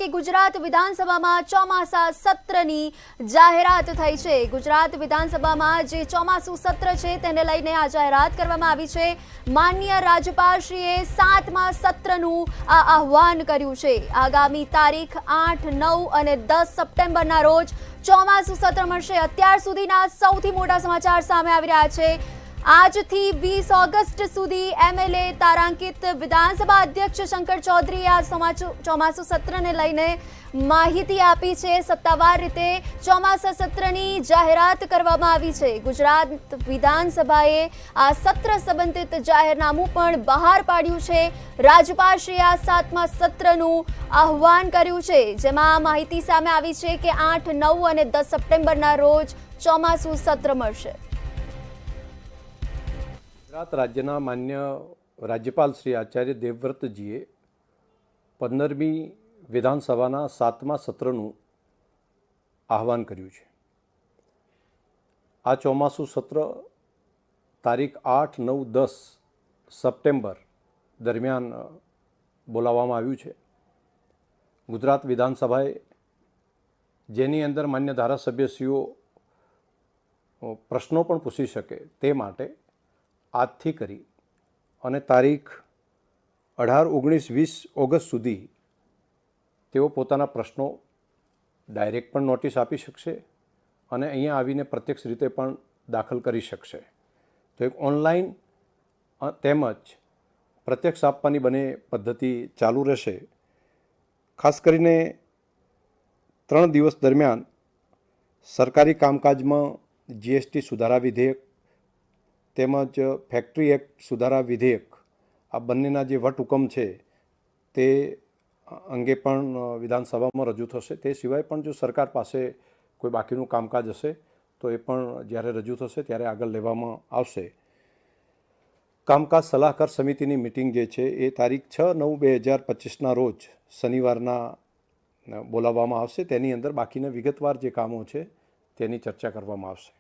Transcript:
કે ગુજરાત વિધાનસભામાં ચોમાસા સત્રની જાહેરાત થઈ છે। ગુજરાત વિધાનસભામાં જે ચોમાસુ સત્ર છે તેને લઈને આ જાહેરાત કરવામાં આવી છે। માનનીય રાજ્યપાલશ્રીએ 7મા સત્રનું આ આહવાન કર્યું છે। આગામી તારીખ 8, 9 અને 10 સપ્ટેમ્બરના રોજ ચોમાસુ સત્ર મળશે। અત્યાર સુધીના સૌથી મોટા સમાચાર સામે આવી રહ્યા છે। આજથી 20 ઓગસ્ટ સુધી એમએલએ તારાંકિત વિધાનસભા અધ્યક્ષ શંકર ચૌધરીએ આ ચોમાસુ સત્રને લઈને માહિતી આપી છે। સત્તાવાર રીતે ચોમાસા સત્રની જાહેરાત કરવામાં આવી છે। ગુજરાત વિધાનસભાએ આ સત્ર સંબંધિત જાહેરનામું પણ બહાર પાડ્યું છે। રાજ્યપાલશ્રીએ આ 7મા સત્રનું આહવાન કર્યું છે, જેમાં માહિતી સામે આવી છે કે 8, 9 અને 10 સપ્ટેમ્બરના રોજ ચોમાસુ સત્ર મળશે। ગુજરાત રાજ્યના માન્ય રાજ્યપાલ શ્રી આચાર્ય દેવવ્રતજીએ 15મી વિધાનસભાના 7મા સત્રનું આહવાન કર્યું છે। આ ચોમાસું સત્ર તારીખ 8, 9, 10 સપ્ટેમ્બર દરમિયાન બોલાવવામાં આવ્યું છે। ગુજરાત વિધાનસભાએ જેની અંદર માન્ય ધારાસભ્યશ્રીઓ પ્રશ્નો પણ પૂછી શકે તે માટે આજથી કરી અને તારીખ 18, 19, 20 ઓગસ્ટ સુધી તેઓ પોતાના પ્રશ્નો ડાયરેક્ટ પણ નોટિસ આપી શકશે અને અહીંયા આવીને પ્રત્યક્ષ રીતે પણ દાખલ કરી શકશે। તો એક ઓનલાઈન તેમજ પ્રત્યક્ષ આપવાની બંને પદ્ધતિ ચાલુ રહેશે। ખાસ કરીને 3 દિવસ દરમિયાન સરકારી કામકાજમાં જીએસટી સુધારા વિધેયક તેમજ ફેક્ટરી એક્ટ સુધારા વિધેયક આ બંનેના જે વટહુકમ છે તે અંગે પણ વિધાનસભામાં રજૂ થશે। તે સિવાય પણ જો સરકાર પાસે કોઈ બાકીનું કામકાજ હશે તો એ પણ જ્યારે રજૂ થશે ત્યારે આગળ લેવામાં આવશે। કામકાજ સલાહકાર સમિતિની મિટિંગ જે છે એ તારીખ 6, 9, 2025ના રોજ શનિવારના બોલાવવામાં આવશે। તેની અંદર બાકીના વિગતવાર જે કામો છે તેની ચર્ચા કરવામાં આવશે।